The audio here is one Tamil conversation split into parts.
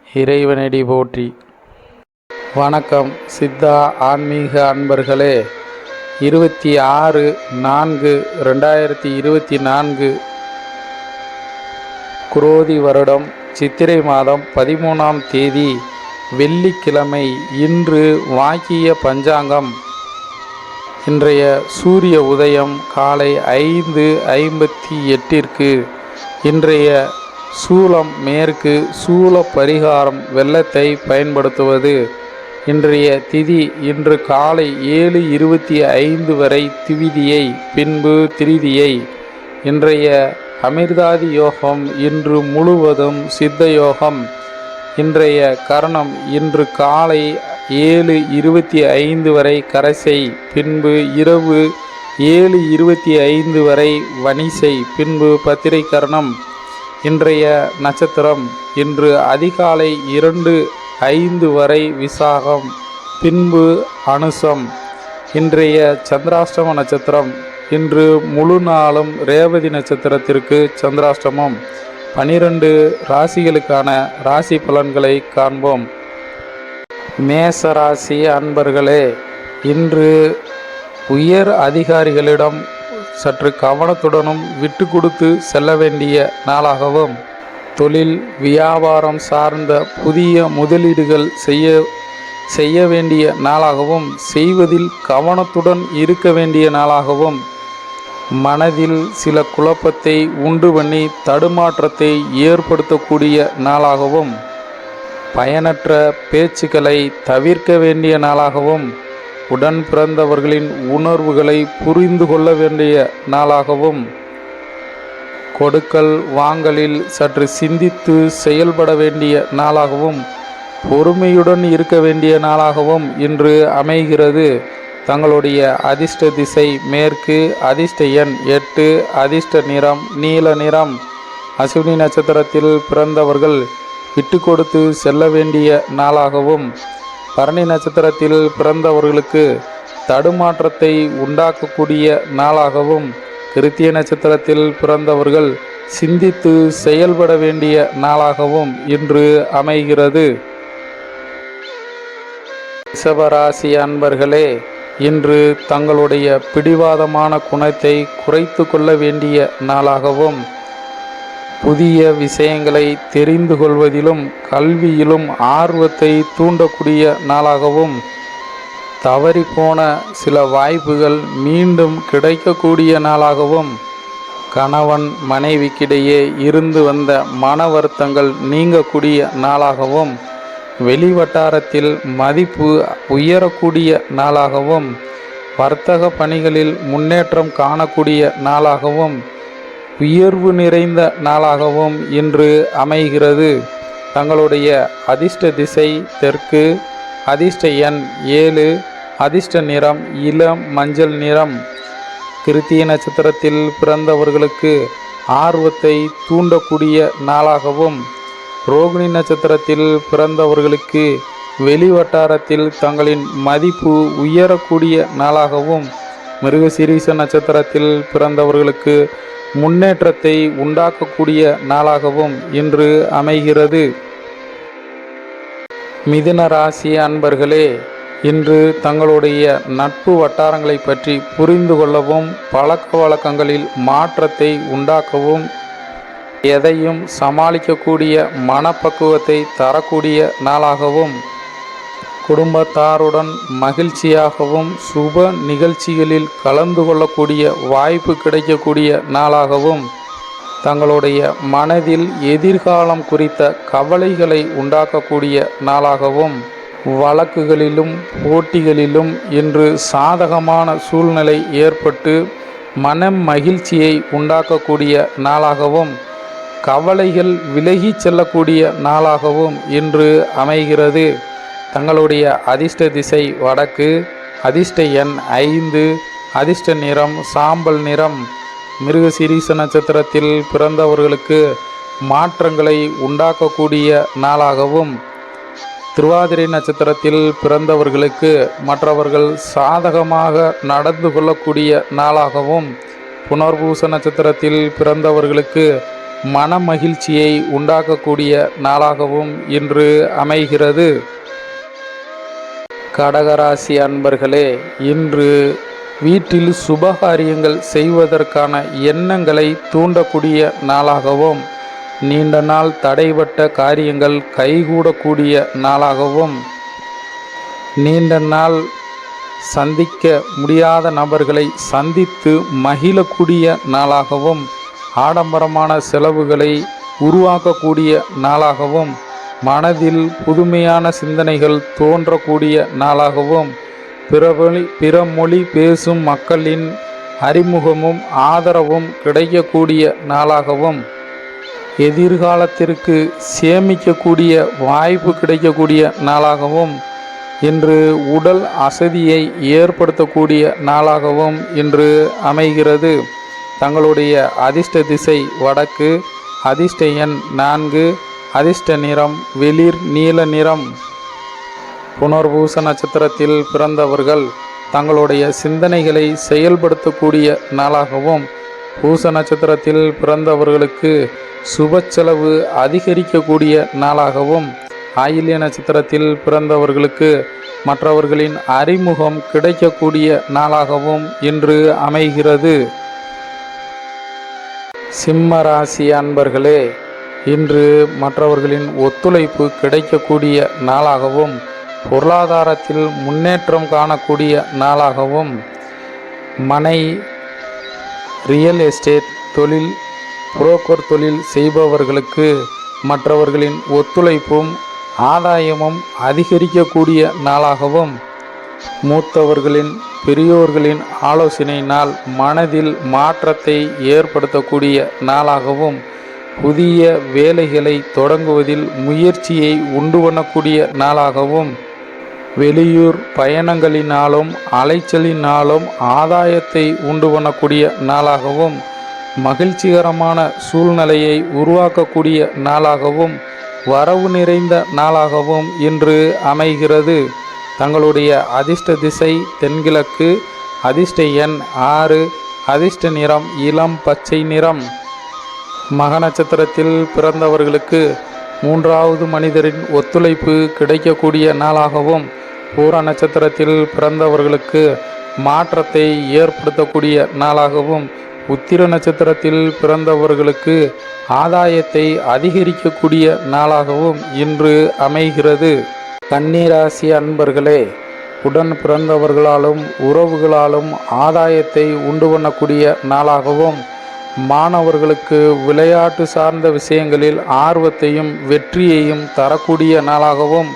இறைவனடி போற்றி. வணக்கம் சித்தா ஆன்மீக அன்பர்களே. 26/4/2024 குரோதி வருடம் சித்திரை மாதம் 13ஆம் தேதி வெள்ளிக்கிழமை. இன்று வாக்கிய பஞ்சாங்கம். இன்றைய சூரிய உதயம் காலை 5:58. இன்றைய சூலம் மேற்கு. சூல பரிகாரம் வெள்ளத்தை பயன்படுத்துவது. இன்றைய திதி இன்று காலை 7:25 வரை திவிதியை, பின்பு திரிதியை. இன்றைய அமிர்தாதி யோகம் இன்று முழுவதும் சித்த யோகம். இன்றைய கரணம் இன்று காலை 7:25 வரை கரசை, பின்பு இரவு 7:25 வரை வணிசை, பின்பு பத்திரை கரணம். இன்றைய நட்சத்திரம் இன்று அதிகாலை 2:05 வரை விசாகம், பின்பு அனுசம். இன்றைய சந்திராஷ்டம நட்சத்திரம் இன்று முழு நாளும் ரேவதி நட்சத்திரத்திற்கு சந்திராஷ்டமம். 12 ராசிகளுக்கான ராசி பலன்களை காண்போம். மேச ராசி அன்பர்களே, இன்று உயர் அதிகாரிகளிடம் சற்று கவனத்துடனும் விட்டு கொடுத்து செல்ல வேண்டிய நாளாகவும், தொழில் வியாபாரம் சார்ந்த புதிய முதலீடுகள் செய்ய வேண்டிய நாளாகவும், செய்வதில் கவனத்துடன் இருக்க வேண்டிய நாளாகவும், மனதில் சில குழப்பத்தை உண்டு பண்ணி தடுமாற்றத்தை ஏற்படுத்தக்கூடிய நாளாகவும், பயனற்ற பேச்சுக்களை தவிர்க்க வேண்டிய நாளாகவும், உடன் பிறந்தவர்களின் உணர்வுகளை புரிந்து கொள்ள வேண்டிய நாளாகவும், கொடுக்கல் வாங்கலில் சற்று சிந்தித்து செயல்பட வேண்டிய நாளாகவும், பொறுமையுடன் இருக்க வேண்டிய நாளாகவும் இன்று அமைகிறது. தங்களுடைய அதிர்ஷ்ட திசை மேற்கு, அதிர்ஷ்ட எண் 8, அதிர்ஷ்ட நிறம் நீல நிறம். அஸ்வினி நட்சத்திரத்தில் பிறந்தவர்கள் விட்டு கொடுத்து செல்ல வேண்டிய நாளாகவும், பரணி நட்சத்திரத்தில் பிறந்தவர்களுக்கு தடுமாற்றத்தை உண்டாக்கக்கூடிய நாளாகவும், கிருத்திய நட்சத்திரத்தில் பிறந்தவர்கள் சிந்தித்து செயல்பட வேண்டிய நாளாகவும் இன்று அமைகிறது. ரிஷபராசி அன்பர்களே, இன்று தங்களுடைய பிடிவாதமான குணத்தை குறைத்து கொள்ள வேண்டிய நாளாகவும், புதிய விஷயங்களை தெரிந்து கொள்வதிலும் கல்வியிலும் ஆர்வத்தை தூண்டக்கூடிய நாளாகவும், தவறிப்போன சில வாய்ப்புகள் மீண்டும் கிடைக்கக்கூடிய நாளாகவும், கணவன் மனைவிக்கிடையே இருந்து வந்த மன வருத்தங்கள் நீங்கக்கூடிய நாளாகவும், வெளிவட்டாரத்தில் மதிப்பு உயரக்கூடிய நாளாகவும், வர்த்தக பணிகளில் முன்னேற்றம் காணக்கூடிய நாளாகவும், உயர்வு நிறைந்த நாளாகவும் இன்று அமைகிறது. தங்களுடைய அதிர்ஷ்ட திசை தெற்கு, அதிர்ஷ்ட எண் 7, அதிர்ஷ்ட நிறம் இளம் மஞ்சள் நிறம். கிருத்திய நட்சத்திரத்தில் பிறந்தவர்களுக்கு ஆர்வத்தை தூண்டக்கூடிய நாளாகவும், ரோகிணி நட்சத்திரத்தில் பிறந்தவர்களுக்கு வெளிவட்டாரத்தில் தங்களின் மதிப்பு உயரக்கூடிய நாளாகவும், மிருகசீரிஷ நட்சத்திரத்தில் பிறந்தவர்களுக்கு முன்னேற்றத்தை உண்டாக்கக்கூடிய நாளாகவும் இன்று அமைகிறது. மிதுன ராசி அன்பர்களே, இன்று தங்களுடைய நட்பு வட்டாரங்களை பற்றி புரிந்து கொள்ளவும், பழக்க வழக்கங்களில் மாற்றத்தை உண்டாக்கவும், எதையும் சமாளிக்கக்கூடிய மனப்பக்குவத்தை தரக்கூடிய நாளாகவும், குடும்பத்தாருடன் மகிழ்ச்சியாகவும் சுப நிகழ்ச்சிகளில் கலந்து கொள்ளக்கூடிய வாய்ப்பு கிடைக்கக்கூடிய நாளாகவும், தங்களுடைய மனதில் எதிர்காலம் குறித்த கவலைகளை உண்டாக்கக்கூடிய நாளாகவும், வழக்குகளிலும் போட்டிகளிலும் இன்று சாதகமான சூழ்நிலை ஏற்பட்டு மன மகிழ்ச்சியை உண்டாக்கக்கூடிய நாளாகவும், கவலைகள் விலகிச் செல்லக்கூடிய நாளாகவும் இன்று அமைகிறது. தங்களுடைய அதிர்ஷ்ட திசை வடக்கு, அதிர்ஷ்ட எண் 5, அதிர்ஷ்ட நிறம் சாம்பல் நிறம். மிருகசீரிஷ நட்சத்திரத்தில் பிறந்தவர்களுக்கு மாற்றங்களை உண்டாக்கக்கூடிய நாளாகவும், திருவாதிரை நட்சத்திரத்தில் பிறந்தவர்களுக்கு மற்றவர்கள் சாதகமாக நடந்து கொள்ளக்கூடிய நாளாகவும், புனர்பூச நட்சத்திரத்தில் பிறந்தவர்களுக்கு மன மகிழ்ச்சியை உண்டாக்கக்கூடிய நாளாகவும் இன்று அமைகிறது. கடகராசி அன்பர்களே, இன்று வீட்டில் சுபகாரியங்கள் செய்வதற்கான எண்ணங்களை தூண்டக்கூடிய நாளாகவும், நீண்ட நாள் தடைபட்ட காரியங்கள் கைகூடக்கூடிய நாளாகவும், நீண்ட நாள் சந்திக்க முடியாத நபர்களை சந்தித்து மகிழக்கூடிய நாளாகவும், ஆடம்பரமான செலவுகளை உருவாக்கக்கூடிய நாளாகவும், மனதில் புதுமையான சிந்தனைகள் தோன்றக்கூடிய நாளாகவும், பிற மொழி பேசும் மக்களின் அறிமுகமும் ஆதரவும் கிடைக்கக்கூடிய நாளாகவும், எதிர்காலத்திற்கு சேமிக்கக்கூடிய வாய்ப்பு கிடைக்கக்கூடிய நாளாகவும், இன்று உடல் அசதியை ஏற்படுத்தக்கூடிய நாளாகவும் இன்று அமைகிறது. தங்களுடைய அதிர்ஷ்ட திசை வடக்கு, அதிர்ஷ்ட எண் 4, அதிர்ஷ்ட நிறம் வெளிர் நீல நிறம். புனர்பூச நட்சத்திரத்தில் பிறந்தவர்கள் தங்களுடைய சிந்தனைகளை செயல்படுத்தக்கூடிய நாளாகவும், பூச நட்சத்திரத்தில் பிறந்தவர்களுக்கு சுப செலவு அதிகரிக்கக்கூடிய நாளாகவும், ஆயில்ய நட்சத்திரத்தில் பிறந்தவர்களுக்கு மற்றவர்களின் அறிமுகம் கிடைக்கக்கூடிய நாளாகவும் இன்று அமைகிறது. சிம்ம ராசி அன்பர்களே, இன்று மற்றவர்களின் ஒத்துழைப்பு கிடைக்கக்கூடிய நாளாகவும், பொருளாதாரத்தில் முன்னேற்றம் காணக்கூடிய நாளாகவும், மனை, ரியல் எஸ்டேட் தொழில், புரோக்கர் தொழில் செய்பவர்களுக்கு மற்றவர்களின் ஒத்துழைப்பும் ஆதாயமும் அதிகரிக்கக்கூடிய நாளாகவும், மூத்தவர்களின் பெரியோர்களின் ஆலோசனையினால் மனதில் மாற்றத்தை ஏற்படுத்தக்கூடிய நாளாகவும், புதிய வேலைகளை தொடங்குவதில் முயற்சியை உண்டு பண்ணக்கூடிய நாளாகவும், வெளியூர் பயணங்களினாலும் அலைச்சலினாலும் ஆதாயத்தை உண்டு பண்ணக்கூடிய நாளாகவும், மகிழ்ச்சிகரமான சூழ்நிலையை உருவாக்கக்கூடிய நாளாகவும், வரவு நிறைந்த நாளாகவும் இன்று அமைகிறது. தங்களுடைய அதிர்ஷ்ட திசை தென்கிழக்கு, அதிர்ஷ்ட எண் 6, அதிர்ஷ்ட நிறம் இளம் பச்சை நிறம். மக நட்சத்திரத்தில் பிறந்தவர்களுக்கு 3வது மனிதரின் ஒத்துழைப்பு கிடைக்கக்கூடிய நாளாகவும், பூர நட்சத்திரத்தில் பிறந்தவர்களுக்கு மாற்றத்தை ஏற்படுத்தக்கூடிய நாளாகவும், உத்திர நட்சத்திரத்தில் பிறந்தவர்களுக்கு ஆதாயத்தை அதிகரிக்கக்கூடிய நாளாகவும் இன்று அமைகிறது. கன்னிராசி அன்பர்களே, உடன் பிறந்தவர்களாலும் உறவுகளாலும் ஆதாயத்தை உண்டு பண்ணக்கூடிய நாளாகவும், மாணவர்களுக்கு விளையாட்டு சார்ந்த விஷயங்களில் ஆர்வத்தையும் வெற்றியையும் தரக்கூடிய நாளாகவும்,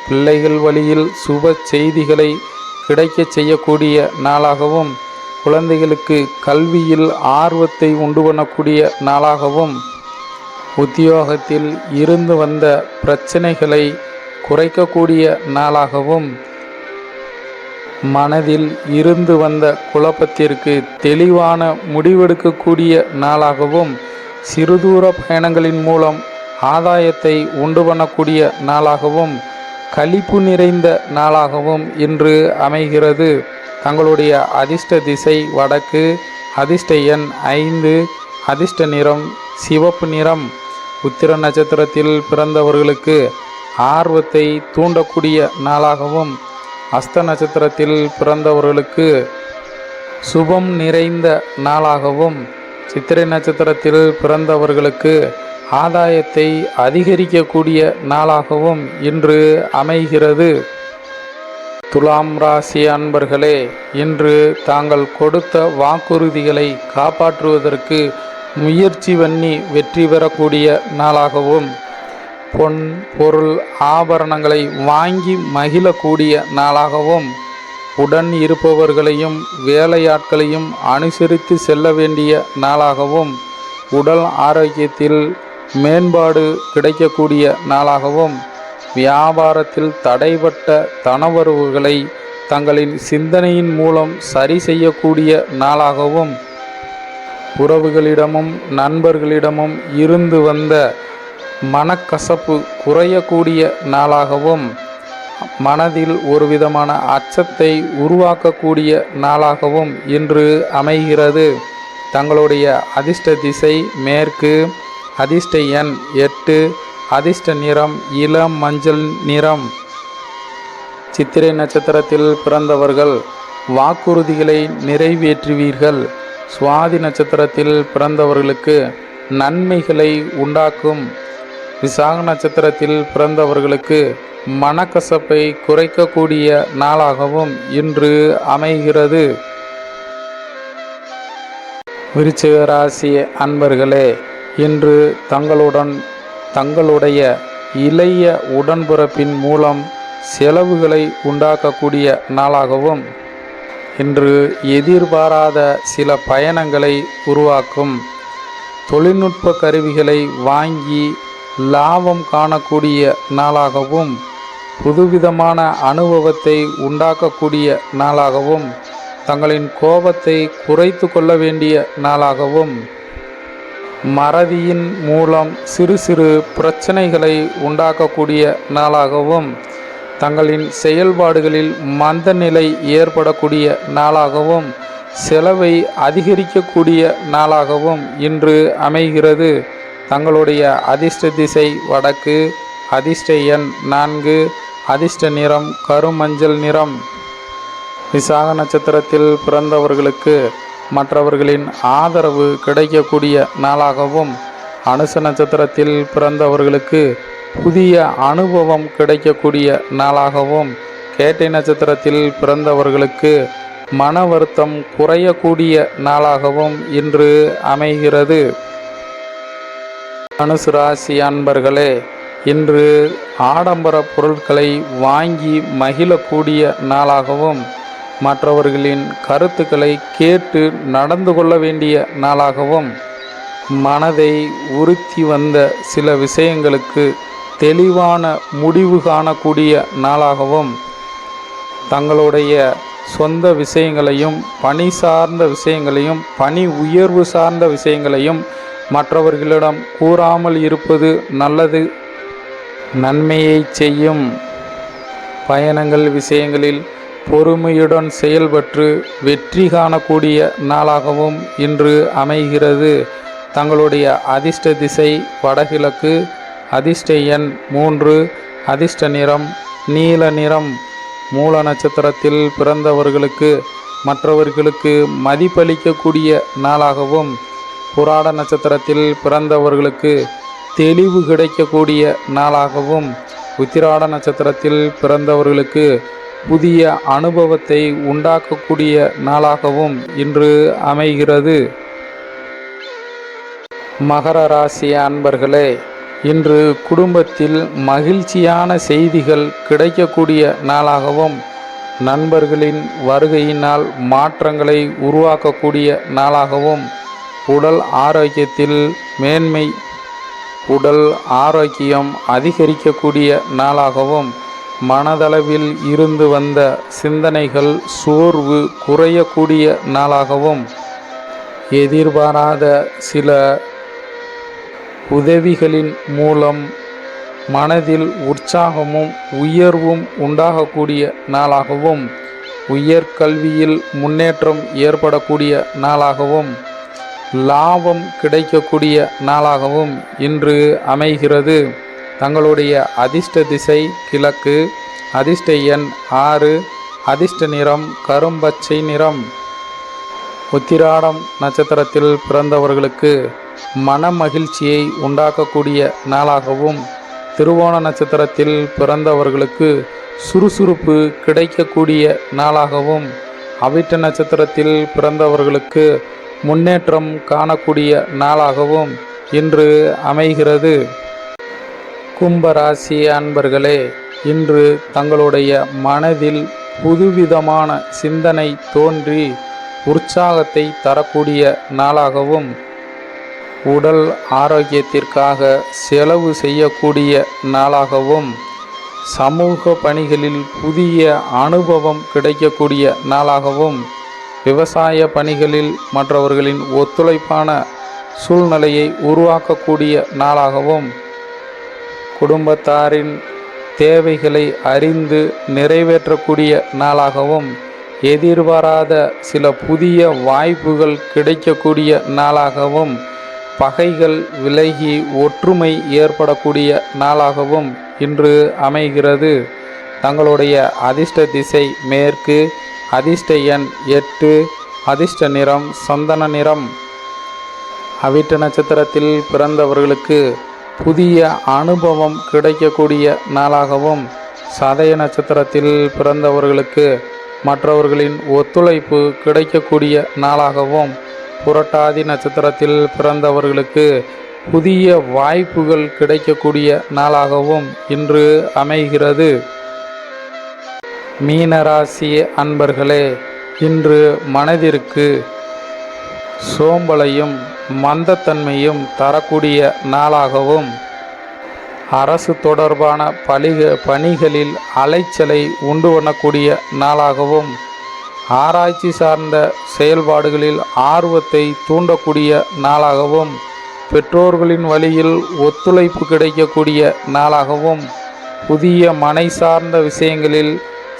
பிள்ளைகள் வழியில் சுப செய்திகளை கிடைக்கச் செய்யக்கூடிய நாளாகவும், குழந்தைகளுக்கு கல்வியில் ஆர்வத்தை உண்டு பண்ணக்கூடிய நாளாகவும், உத்தியோகத்தில் இருந்து வந்த பிரச்சனைகளை குறைக்கக்கூடிய நாளாகவும், மனதில் இருந்து வந்த குழப்பத்திற்கு தெளிவான முடிவெடுக்கக்கூடிய நாளாகவும், சிறுதூர பயணங்களின் மூலம் ஆதாயத்தை உண்டு பண்ணக்கூடிய நாளாகவும், களிப்பு நிறைந்த நாளாகவும் இன்று அமைகிறது. தங்களுடைய அதிர்ஷ்ட திசை வடக்கு, அதிர்ஷ்ட எண் 5, அதிர்ஷ்ட நிறம் சிவப்பு நிறம். உத்திர நட்சத்திரத்தில் பிறந்தவர்களுக்கு ஆர்வத்தை தூண்டக்கூடிய நாளாகவும், அஸ்த நட்சத்திரத்தில் பிறந்தவர்களுக்கு சுபம் நிறைந்த நாளாகவும், சித்திரை நட்சத்திரத்தில் பிறந்தவர்களுக்கு ஆதாயத்தை அதிகரிக்கக்கூடிய நாளாகவும் இன்று அமைகிறது. துலாம் ராசி அன்பர்களே, இன்று தாங்கள் கொடுத்த வாக்குறுதிகளை காப்பாற்றுவதற்கு முயற்சி பண்ணி வெற்றி பெறக்கூடிய நாளாகவும், பொன் பொருள் ஆபரணங்களை வாங்கி மகிழக்கூடிய நாளாகவும், உடன் இருப்பவர்களையும் வேலையாட்களையும் அனுசரித்து செல்ல வேண்டிய நாளாகவும், உடல் ஆரோக்கியத்தில் மேம்பாடு கிடைக்கக்கூடிய நாளாகவும், வியாபாரத்தில் தடைபட்ட தனவரவுகளை தங்களின் சிந்தனையின் மூலம் சரி செய்யக்கூடிய நாளாகவும், உறவுகளிடமும் நண்பர்களிடமும் இருந்து வந்த மனக்கசப்பு குறையக்கூடிய நாளாகவும், மனதில் ஒரு விதமான அச்சத்தை உருவாக்கக்கூடிய நாளாகவும் இன்று அமைகிறது. தங்களுடைய அதிர்ஷ்ட திசை மேற்கு, அதிர்ஷ்ட எண் 8, அதிர்ஷ்ட நிறம் இளம் மஞ்சள் நிறம். சித்திரை நட்சத்திரத்தில் பிறந்தவர்கள் வாக்குறுதிகளை நிறைவேற்றுவீர்கள். சுவாதி நட்சத்திரத்தில் பிறந்தவர்களுக்கு நன்மைகளை உண்டாக்கும். விசாக நட்சத்திரத்தில் பிறந்தவர்களுக்கு மனக்கசப்பை குறைக்கக்கூடிய நாளாகவும் இன்று அமைகிறது. விருச்சிக ராசி அன்பர்களே, இன்று தங்களுடைய இளைய உடன்பிறப்பின் மூலம் செலவுகளை உண்டாக்கக்கூடிய நாளாகவும் இன்று எதிர்பாராத சில பயணங்களை உருவாக்கும். தொழில்நுட்ப கருவிகளை வாங்கி லாபம் காணக்கூடிய நாளாகவும் புதுவிதமான அனுபவத்தை உண்டாக்கக்கூடிய நாளாகவும் தங்களின் கோபத்தை குறைத்து கொள்ள வேண்டிய நாளாகவும் மறதியின் மூலம் சிறு சிறு பிரச்சனைகளை உண்டாக்கக்கூடிய நாளாகவும் தங்களின் செயல்பாடுகளில் மந்தநிலை ஏற்படக்கூடிய நாளாகவும் செலவை அதிகரிக்கக்கூடிய நாளாகவும் இன்று அமைகிறது. தங்களுடைய அதிர்ஷ்ட திசை வடக்கு, அதிர்ஷ்ட எண் 4, அதிர்ஷ்ட நிறம் கருமஞ்சள் நிறம். விசாக நட்சத்திரத்தில் பிறந்தவர்களுக்கு மற்றவர்களின் ஆதரவு கிடைக்கக்கூடிய நாளாகவும் அனுச நட்சத்திரத்தில் பிறந்தவர்களுக்கு புதிய அனுபவம் கிடைக்கக்கூடிய நாளாகவும் கேட்டை நட்சத்திரத்தில் பிறந்தவர்களுக்கு மன வருத்தம் குறையக்கூடிய நாளாகவும் இன்று அமைகிறது. தனுசு ராசி அன்பர்களே, இன்று ஆடம்பர பொருட்களை வாங்கி மகிழக்கூடிய நாளாகவும் மற்றவர்களின் கருத்துக்களை கேட்டு நடந்து கொள்ள வேண்டிய நாளாகவும் மனதை உறுத்தி வந்த சில விஷயங்களுக்கு தெளிவான முடிவு காணக்கூடிய நாளாகவும் தங்களுடைய சொந்த விஷயங்களையும் பணி சார்ந்த விஷயங்களையும் பணி உயர்வு சார்ந்த விஷயங்களையும் மற்றவர்களிடம் கூறாமல் இருப்பது நல்லது. நன்மையை செய்யும். பயணங்கள் விஷயங்களில் பொறுமையுடன் செயல்பட்டு வெற்றி காணக்கூடிய நாளாகவும் இன்று அமைகிறது. தங்களுடைய அதிர்ஷ்ட திசை வடகிழக்கு, அதிர்ஷ்ட எண் 3, அதிர்ஷ்ட நிறம் நீல நிறம். மூல நட்சத்திரத்தில் பிறந்தவர்களுக்கு மற்றவர்களுக்கு மதிப்பளிக்கக்கூடிய நாளாகவும் புராட நட்சத்திரத்தில் பிறந்தவர்களுக்கு தெளிவு கிடைக்கக்கூடிய நாளாகவும் உத்திராட நட்சத்திரத்தில் பிறந்தவர்களுக்கு புதிய அனுபவத்தை உண்டாக்கக்கூடிய நாளாகவும் இன்று அமைகிறது. மகர ராசி அன்பர்களே, இன்று குடும்பத்தில் மகிழ்ச்சியான செய்திகள் கிடைக்கக்கூடிய நாளாகவும் நண்பர்களின் வருகையினால் மாற்றங்களை உருவாக்கக்கூடிய நாளாகவும் உடல் ஆரோக்கியத்தில் மேன்மை, உடல் ஆரோக்கியம் அதிகரிக்கக்கூடிய நாளாகவும் மனதளவில் இருந்து வந்த சிந்தனைகள் சோர்வு குறையக்கூடிய நாளாகவும் எதிர்பாராத சில உதவிகளின் மூலம் மனதில் உற்சாகமும் உயர்வும் உண்டாகக்கூடிய நாளாகவும் உயர்கல்வியில் முன்னேற்றம் ஏற்படக்கூடிய நாளாகவும் லாபம் கிடைக்கக்கூடிய நாளாகவும் இன்று அமைகிறது. தங்களுடைய அதிர்ஷ்ட திசை கிழக்கு, அதிர்ஷ்ட எண் 6, அதிர்ஷ்ட நிறம் கரும்பச்சை நிறம். உத்திராடம் நட்சத்திரத்தில் பிறந்தவர்களுக்கு மன மகிழ்ச்சியை உண்டாக்கக்கூடிய நாளாகவும் திருவோண நட்சத்திரத்தில் பிறந்தவர்களுக்கு சுறுசுறுப்பு கிடைக்கக்கூடிய நாளாகவும் அவிட்ட நட்சத்திரத்தில் பிறந்தவர்களுக்கு முன்னேற்றம் காணக்கூடிய நாளாகவும் இன்று அமைகிறது. கும்பராசி அன்பர்களே, இன்று தங்களுடைய மனதில் புதுவிதமான சிந்தனை தோன்றி உற்சாகத்தை தரக்கூடிய நாளாகவும் உடல் ஆரோக்கியத்திற்காக செலவு செய்யக்கூடிய நாளாகவும் சமூக பணிகளில் புதிய அனுபவம் கிடைக்கக்கூடிய நாளாகவும் விவசாய பணிகளில் மற்றவர்களின் ஒத்துழைப்பான சூழ்நிலையை உருவாக்கக்கூடிய நாளாகவும் குடும்பத்தாரின் தேவைகளை அறிந்து நிறைவேற்றக்கூடிய நாளாகவும் எதிர்பாராத சில புதிய வாய்ப்புகள் கிடைக்கக்கூடிய நாளாகவும் பகைகள் விலகி ஒற்றுமை ஏற்படக்கூடிய நாளாகவும் இன்று அமைகிறது. தங்களுடைய அதிர்ஷ்ட திசை மேற்கு, அதிர்ஷ்ட எண் 8, அதிர்ஷ்ட நிறம் சந்தன நிறம். அவிட்ட நட்சத்திரத்தில் பிறந்தவர்களுக்கு புதிய அனுபவம் கிடைக்கக்கூடிய நாளாகவும், சதய நட்சத்திரத்தில் பிறந்தவர்களுக்கு மற்றவர்களின் ஒத்துழைப்பு கிடைக்கக்கூடிய நாளாகவும், புரட்டாதி நட்சத்திரத்தில் பிறந்தவர்களுக்கு புதிய வாய்ப்புகள் கிடைக்கக்கூடிய நாளாகவும் இன்று அமைகிறது. மீனராசி அன்பர்களே, இன்று மனதிற்கு சோம்பலையும் மந்தத்தன்மையும் தரக்கூடிய நாளாகவும், அரசு தொடர்பான பணிகளில் அலைச்சலை உண்டு பண்ணக்கூடிய நாளாகவும், ஆராய்ச்சி சார்ந்த செயல்பாடுகளில் ஆர்வத்தை தூண்டக்கூடிய நாளாகவும், பெற்றோர்களின் வழியில் ஒத்துழைப்பு கிடைக்கக்கூடிய நாளாகவும், புதிய மனை சார்ந்த விஷயங்களில்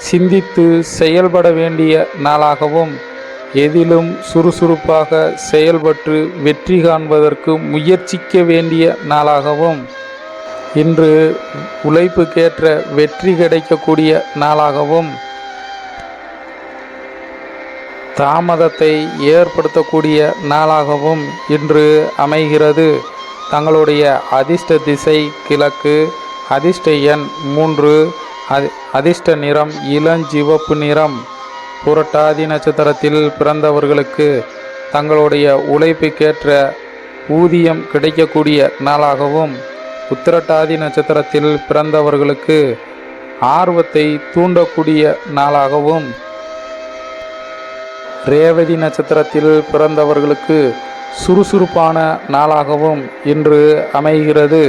சிந்தித்து செயல்பட வேண்டிய நாளாகவும், எதிலும் சுறுசுறுப்பாக செயல்பட்டு வெற்றி காண்பதற்கு முயற்சிக்க வேண்டிய நாளாகவும், இன்று உழைப்புக்கேற்ற வெற்றி கிடைக்கக்கூடிய நாளாகவும், தாமதத்தை ஏற்படுத்தக்கூடிய நாளாகவும் இன்று அமைகிறது. தங்களுடைய அதிர்ஷ்ட திசை கிழக்கு, அதிர்ஷ்ட எண் 3, அதிர்ஷ்ட நிறம் இளஞ்சிவப்பு நிறம். புரட்டாதி நட்சத்திரத்தில் பிறந்தவர்களுக்கு தங்களுடைய உழைப்புக்கேற்ற ஊதியம் கிடைக்கக்கூடிய நாளாகவும், உத்திரட்டாதி நட்சத்திரத்தில் பிறந்தவர்களுக்கு ஆர்வத்தை தூண்டக்கூடிய நாளாகவும், ரேவதி நட்சத்திரத்தில் பிறந்தவர்களுக்கு சுறுசுறுப்பான நாளாகவும் இன்று அமைகிறது.